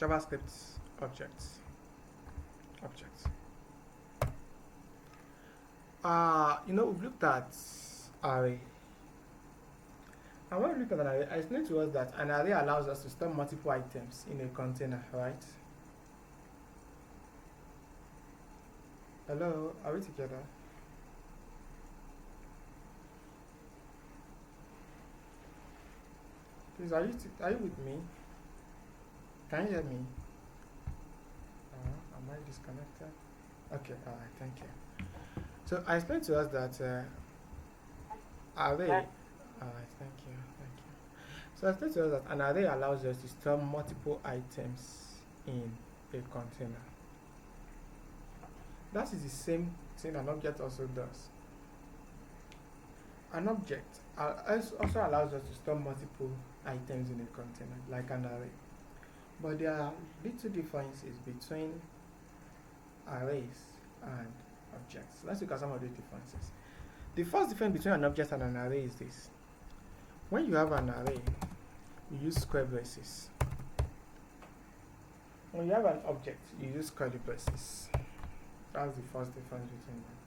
JavaScript objects. We've looked at array. And when we look at an array, I explained to us that an array allows us to store multiple items in a container, right? Hello, are we together? Please, are you with me? Can you hear me? Am I disconnected? Okay, alright, thank you. So I explained to us that array. Alright, thank you. So I explained to us that an array allows us to store multiple items in a container. That is the same thing an object also does. An object also allows us to store multiple items in a container, like an array. But there are little differences between arrays and objects. Let's look at some of these differences. The first difference between an object and an array is this. When you have an array, you use square braces. When you have an object, you use curly braces. That's the first difference between them.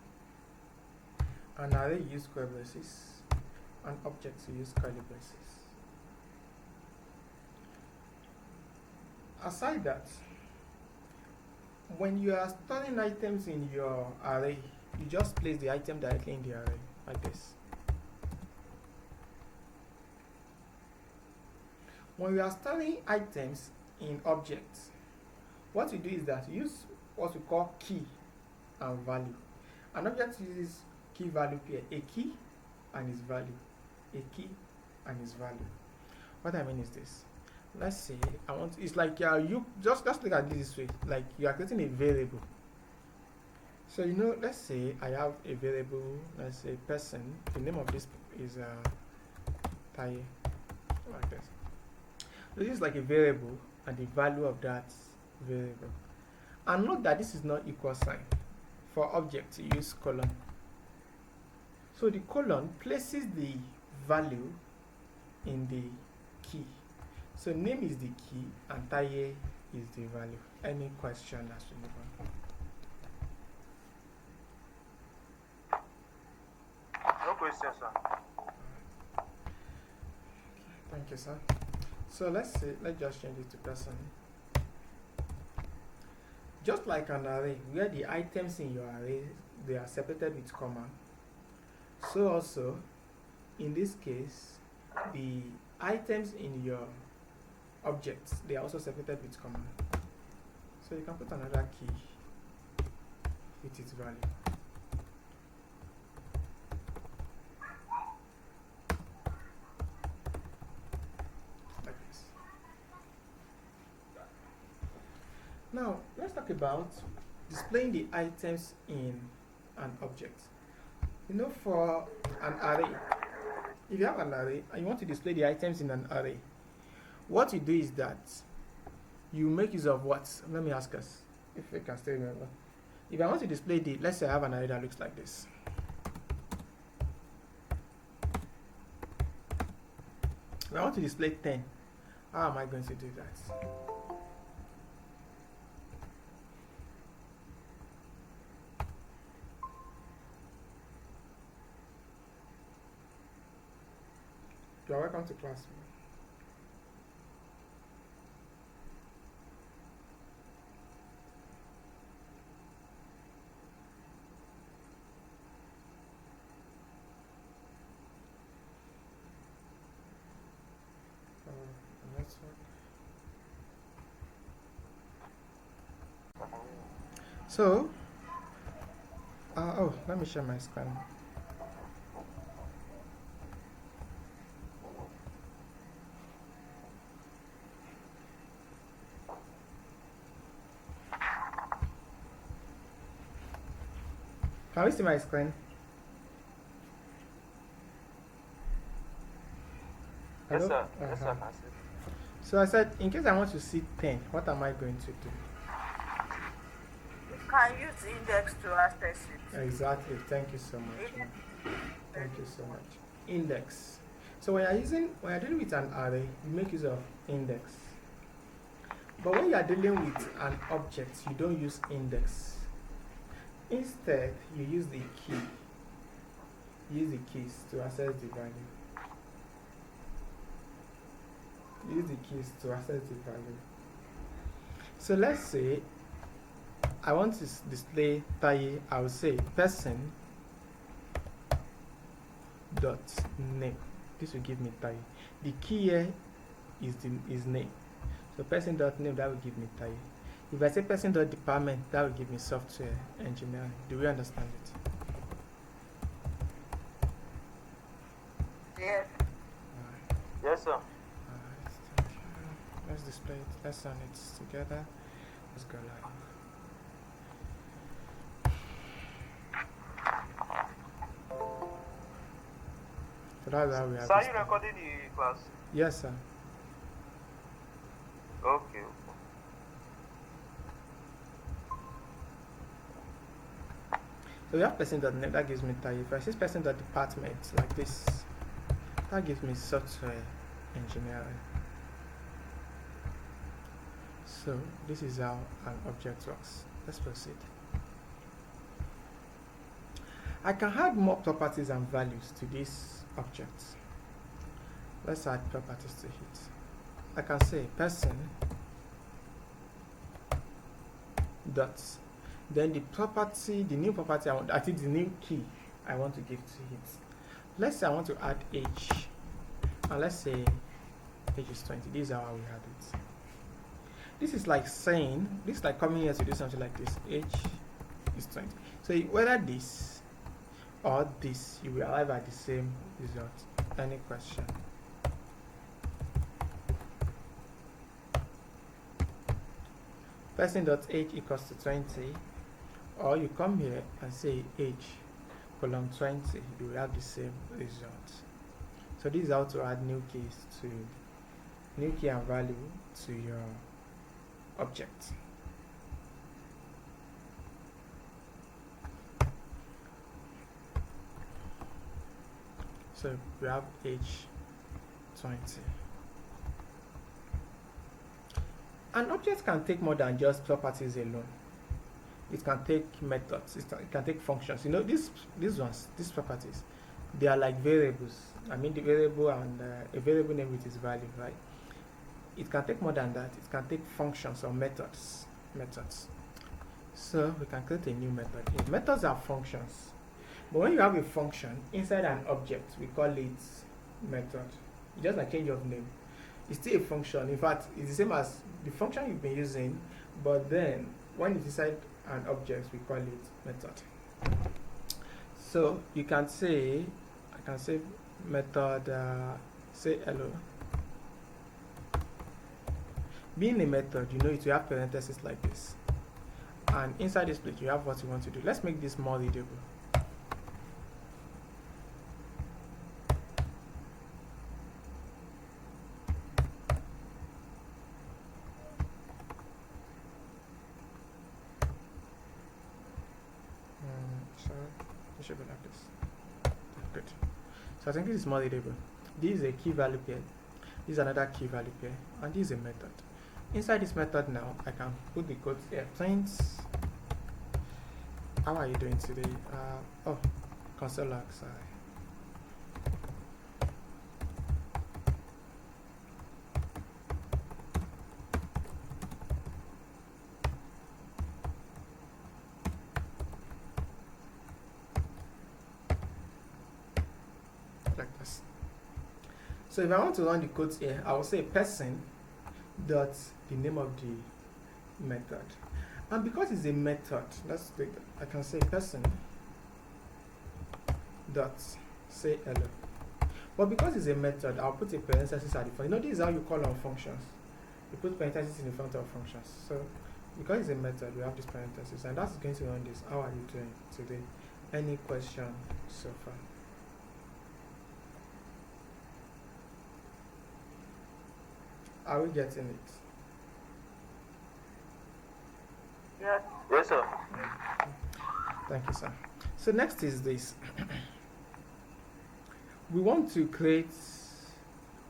An array, you use square braces. An object, you use curly braces. Aside that, when you are storing items in your array, you just place the item directly in the array, like this. When we are storing items in objects, what we do is that we use what we call key and value. An object uses key value pair, a key and its value, a key and its value. What I mean is this. Let's say it's like you just look at this way, like you are creating a variable. So let's say I have a variable, let's say person, the name of this is Taye, like this. So this is like a variable and the value of that variable. And note that this is not equal sign. For object, you use colon. So the colon places the value in the key. So name is the key and Taye is the value. Any question as we move on? No question, sir. Thank you, sir. So let's just change it to person. Just like an array, where the items in your array, they are separated with comma. So also, in this case, the items in your objects, they are also separated with comma. So you can put another key with its value. Like this. Now, let's talk about displaying the items in an object. For an array, if you have an array and you want to display the items in an array, what you do is that you make use of what? Let me ask us if we can still remember. If I want to display let's say I have an array that looks like this. If I want to display 10, how am I going to do that? You are welcome to class. So, let me share my screen. Can you see my screen? Yes, sir. Yes, sir. So I said, in case I want to see 10, what am I going to do? You can use the index to access it. Exactly. Thank you so much. Thank you so much. Index. So when you're dealing with an array, you make use of index. But when you are dealing with an object, you don't use index. Instead, you use the key. Use the keys to access the value. Use the keys to access the value. So let's say I want to display Taye. I will say person dot name. This will give me Taye. The key here is name. So person dot name, that will give me Taye. If I say person dot department, that will give me software engineering. Do we understand it? Yes. Yes, sir. Let's display it. Let's run it together. Let's go live. So that's how we have. Sir, are you recording the class? Yes, sir. Okay. So we have person.name, that gives me Taye. If I say person.department like this, that gives me software engineering. So this is how an object works. Let's proceed. I can add more properties and values to this object. Let's add properties to it. I can say person dot, then the property, the new property I want, I think the new key I want to give to it. Let's say I want to add age, and let's say age is 20. This is how we add it. This is like saying, this is like coming here to do something like this. Age is 20. So whether this or this, you will arrive at the same result. Any question? Person.age equals to 20, or you come here and say age colon 20, you will have the same result. So this is how to add new keys to new key and value to your object. So we have age 20. An object can take more than just properties alone. It can take methods, it can take functions. You know, these properties, they are like variables. I mean the variable and a variable name with its value, right? It can take more than that. It can take functions or methods. So we can create a new method. Methods are functions. But when you have a function inside an object, we call it method. It's just like change of name. It's still a function. In fact, it's the same as the function you've been using, but then when it's inside an object, we call it method. So you can say, I can say method, say hello. Being a method, you know it will have parentheses like this. And inside this place, you have what you want to do. Let's make this more readable. So it should be like this. Good. So I think this is more readable. This is a key value pair. This is another key value pair. And this is a method. Inside this method now, I can put the code here. Prints. How are you doing today? Oh, console log, sorry. Like this. So if I want to run the code here, I will say person dot the name of the method, and because it's a method, let's take that. I can say person dot say hello, but because it's a method, I'll put a parenthesis at the front. You know, this is how you call on functions. You put parentheses in the front of functions. So because it's a method, we have this parenthesis, and that's going to run this. How are you doing today? Any question so far? Are we getting it? Yes. Yes, sir. Thank you, sir. So next is this. We want to create,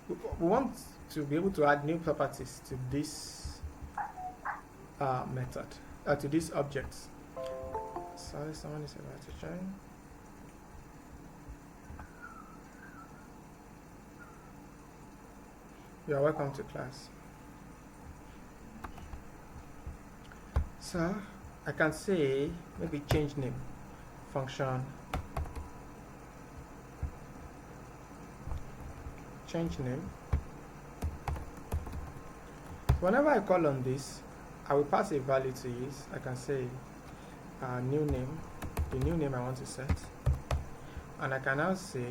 we want to be able to add new properties to this method, to this object. Sorry, someone is about to join. You are welcome to class. So I can say maybe change name function, change name. Whenever I call on this, I will pass a value to it. I can say new name, the new name I want to set, and I can now say,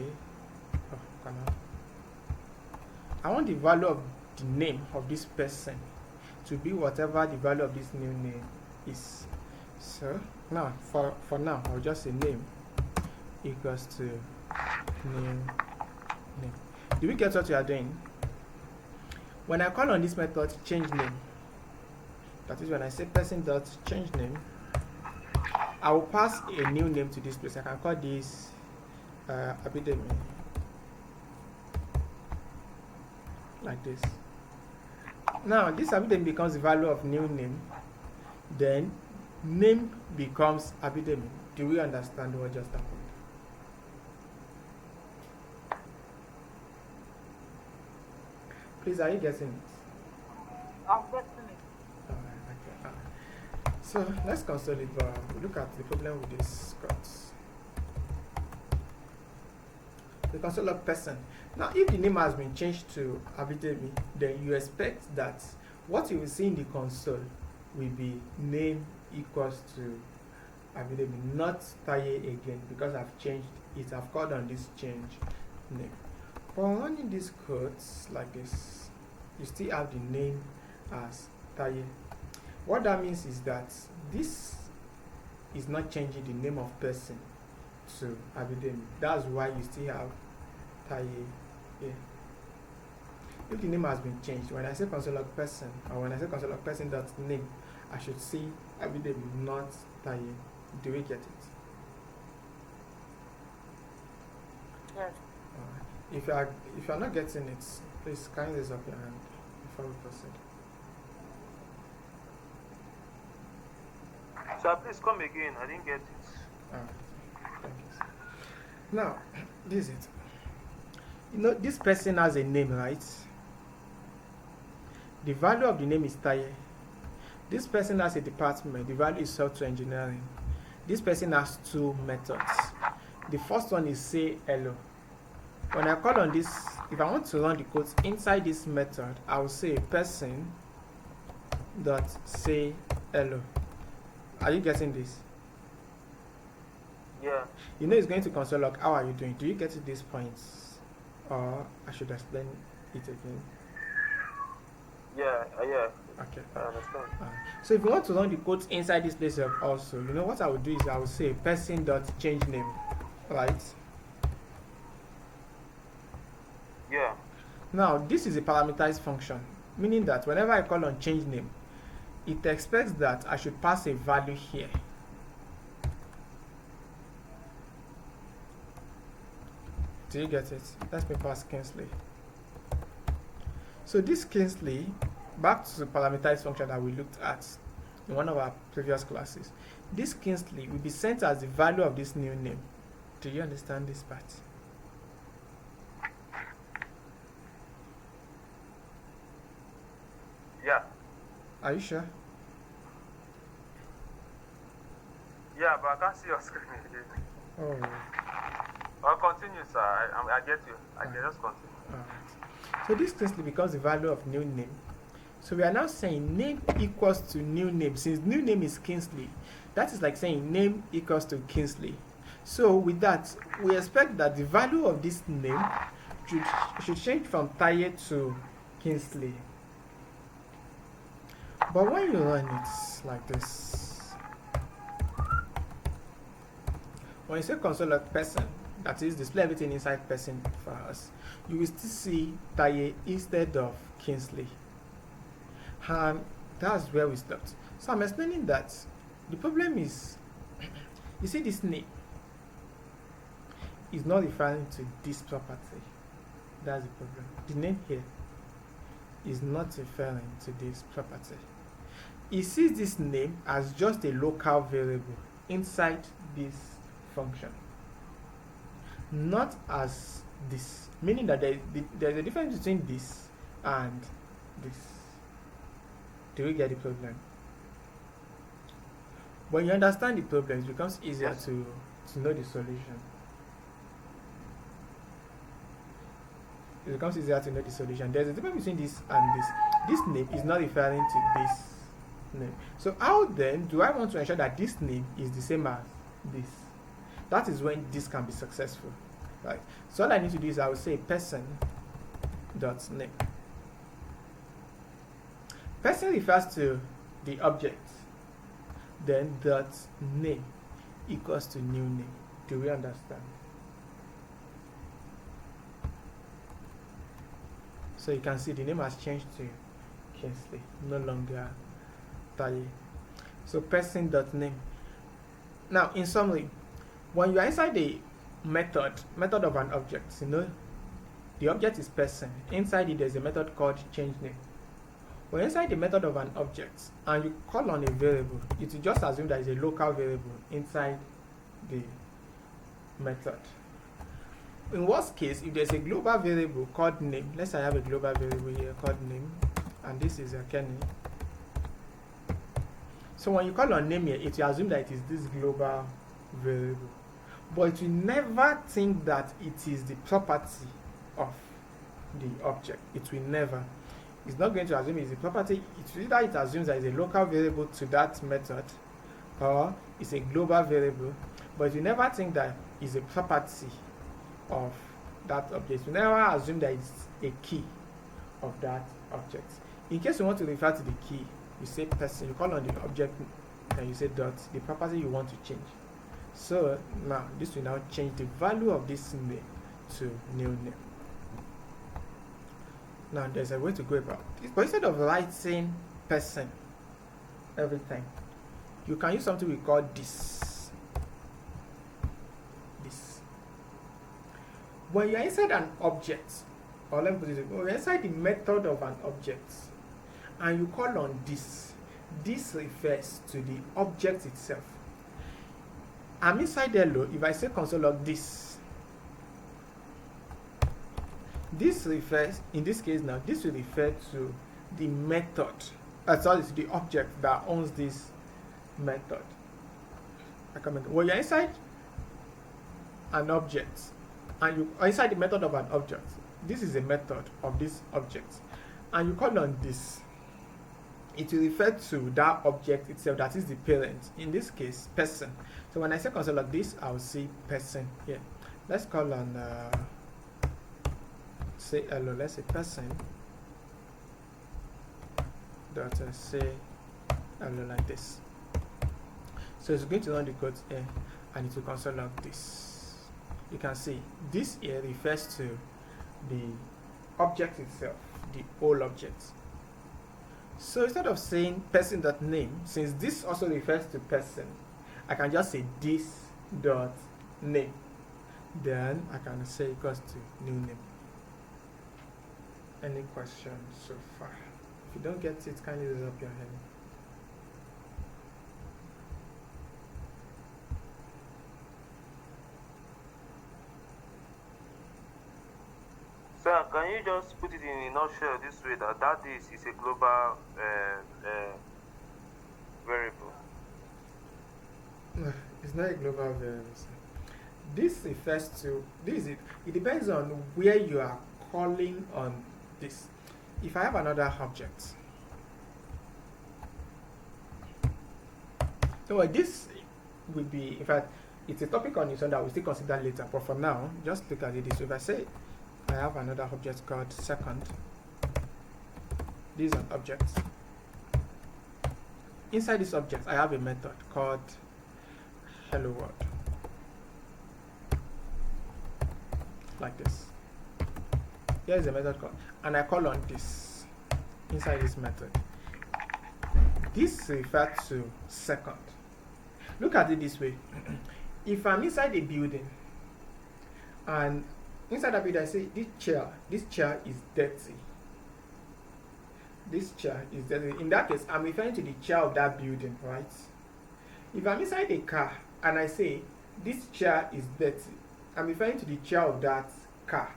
I want the value of the name of this person to be whatever the value of this new name is. So now, for now, I'll just say name equals to new name. Do we get what we are doing? When I call on this method change name, that is when I say person dot change name, I will pass a new name to this place. I can call this Abidemi, like this. Now this Abidemi becomes the value of new name, then name becomes Abidemi. Do we understand what just happened? Please, are you getting it? I'm getting it. Okay. So let's console it, but look at the problem with this cuts. The console log person. Now, if the name has been changed to Abidemi, then you expect that what you will see in the console will be name equals to Abidemi, not Taye again, because I've changed it. I've called on this change name. For running these codes like this, you still have the name as Taye. What that means is that this is not changing the name of person to Abidemi. That's why you still have Taye here. If the name has been changed, when I say console log person, or when I say console log person dot name, I should see Abidemi, not Taye. Do we get it? Yes. If you are not getting it, please kindly raise up your hand before we proceed. So please come again. I didn't get it. Thank you. Now, this is it. You know, this person has a name, right? The value of the name is Taye. This person has a department. The value is software engineering. This person has two methods. The first one is say hello. When I call on this, if I want to run the code inside this method, I will say person dot say hello. Are you getting this? Yeah. You know it's going to console log. How are you doing? Do you get to these points? Or I should explain it again? Yeah. Okay. I understand. So if you want to run the code inside this place also, you know what I would do is I will say person dot change name, right? Yeah. Now this is a parameterized function, meaning that whenever I call on change name, it expects that I should pass a value here. Do you get it? Let me pass Kingsley. So this Kingsley, back to the parameterized function that we looked at in one of our previous classes, this Kingsley will be sent as the value of this new name. Do you understand this part? Yeah. Are you sure? Yeah, but I can't see your screen again. Oh. I'll continue, sir. I get you. I can just continue. Alright. So this Kingsley becomes the value of new name. So we are now saying name equals to new name. Since new name is Kingsley, that is like saying name equals to Kingsley. So with that, we expect that the value of this name should change from Taye to Kingsley. But when you run it like this, when you say console log person, that is display everything inside person for us, you will still see Taye instead of Kingsley. And that's where we stopped. So I'm explaining that the problem is, you see this name is not referring to this property. That's the problem. The name here is not referring to this property. it sees this name as just a local variable inside this function, not as this, meaning that there's a difference between this and this. Do we get the problem? When you understand the problem, it becomes easier Yes. to know the solution. It becomes easier to know the solution. There's a difference between this and this. This name is not referring to this name. So how then do I want to ensure that this name is the same as this? That is when this can be successful, right? So all I need to do is I will say person dot name. Person refers to the object, then dot name equals to new name. Do we understand? So you can see the name has changed to Kingsley, no longer Taye. So person dot name. Now in summary, when you are inside the method of an object, you know the object is person. Inside it there's a method called change name. When inside the method of an object and you call on a variable, it will just assume that is a local variable inside the method. In worst case, if there's a global variable called name, let's say I have a global variable here called name, and this is a Kenny. So when you call on name here, it will assume that it is this global variable, but it will never think that it is the property of the object. It will never. It's not going to assume it's a property. It's either it assumes that it's a local variable to that method, or it's a global variable, but it will never think that it's a property of that object. You never assume that it's a key of that object. In case you want to refer to the key, you say person, you call on the object and you say dot, the property you want to change. So now this will now change the value of this name to new name. Now there's a way to go about it, but instead of writing person every time, you can use something we call this. When you're inside an object, or let me put it, when you're inside the method of an object and you call on this refers to the object itself. I'm inside hello. If I say console log this refers, in this case now, this will refer to the method, sorry, to the object that owns this method. When you're inside an object and you are inside the method of an object, this is a method of this object, and you call on this, it will refer to that object itself, that is the parent, in this case person. So when I say console log this, I'll see person here. Let's call on say hello. Let's say person dot say hello like this. So it's going to run the code here and it will console log this. You can see this here refers to the object itself, the whole object. So instead of saying person.name, since this also refers to person, I can just say this.name. Then I can say equals to new name. Any questions so far? If you don't get it, kindly raise up your hand. Sir, can you just put it in a nutshell this way, that is a global variable? No, it's not a global variable. This refers to this. It depends on where you are calling on this. If I have another object, so this will be, in fact, it's a topic on its own that we'll still consider later. But for now, just look at it this way. If I say I have another object called second, this is an object. Inside this object, I have a method called hello world, like this. Here is a method called, and I call on this inside this method. This refers to second. Look at it this way. If I'm inside a building and inside that building I say this chair is dirty, this chair is dirty. In that case, I'm referring to the chair of that building, right? If I'm inside a car and I say this chair is dirty, I'm referring to the chair of that car.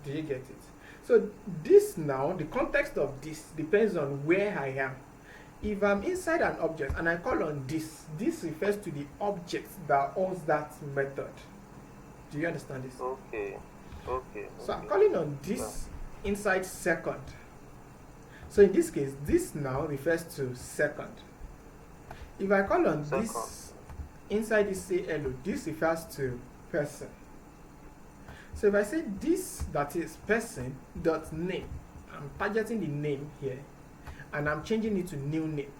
Do you get it? So this now, the context of this depends on where I am. If I'm inside an object and I call on this refers to the object that owns that method. Do you understand this? Okay. So I'm calling on this inside second. So in this case, this now refers to second. If I call on Second. this inside this say hello, this refers to person. So if I say this, that is person dot name, I'm targeting the name here, and I'm changing it to new name.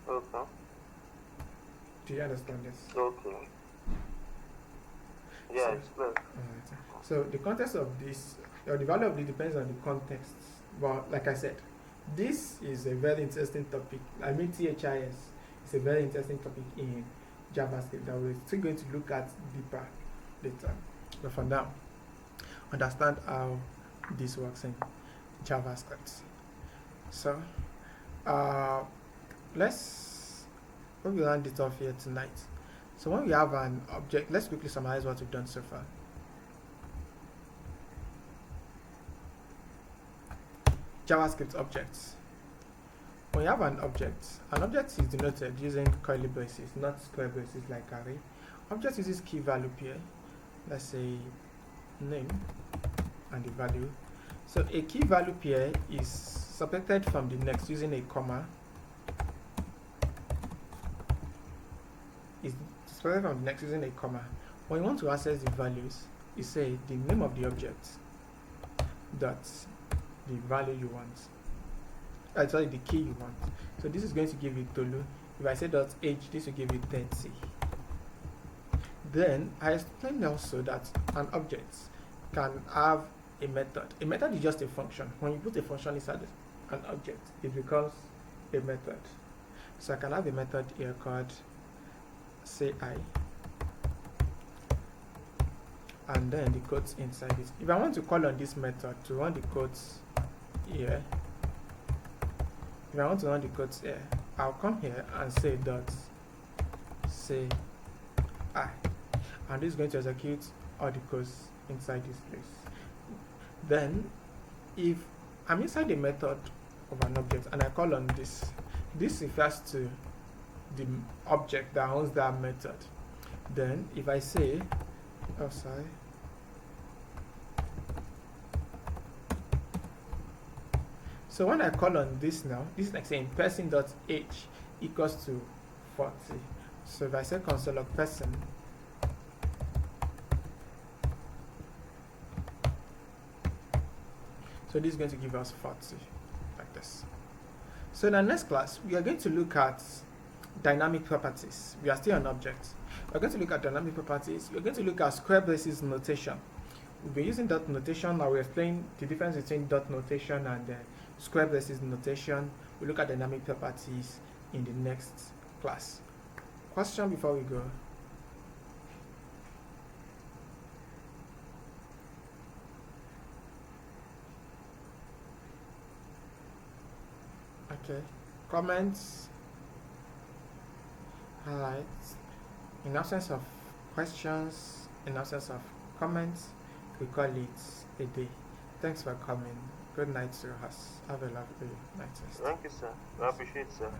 Okay. Do you understand this? Okay. Yeah, So- it's clear. Alright. So the context of this, or the value of it depends on the context. But like I said, this is a very interesting topic. I mean, THIS is a very interesting topic in JavaScript that we're still going to look at deeper later. But for now, understand how this works in JavaScript. So, let's probably round it off here tonight. So when we have an object, let's quickly summarize what we've done so far. JavaScript objects. When you have an object is denoted using curly braces, not square braces like array. Object uses key value pair, let's say name and the value. So a key value pair is separated from the next using a comma. Is separated from the next using a comma. When you want to access the values, you say the name of the object dot the value you want. Sorry, the key you want. So this is going to give you Tolu. If I say dot age, this will give you 30. Then I explained also that an object can have a method. A method is just a function. When you put a function inside an object, it becomes a method. So I can have a method here called say I, and then the quotes inside it. If I want to call on this method to run the quotes here, if I want to run the quotes here, I'll come here and say dot say I, and this is going to execute all the codes inside this place. Then if I'm inside the method of an object and I call on this refers to the object that owns that method. Then if I say so when I call on this now, this is like saying person.age equals to 40. So if I say console log person, so this is going to give us 40 like this. So in our next class, we are going to look at dynamic properties. We are still on objects. We're going to look at dynamic properties. We're going to look at square braces notation. We'll be using dot notation. I will explain the difference between dot notation and square braces notation. We'll look at dynamic properties in the next class. Question before we go? Okay. Comments? Alright. In absence of questions, in absence of comments, we call it a day. Thanks for coming. Good night to us. Have a lovely night. Thank you, sir. I appreciate it, sir.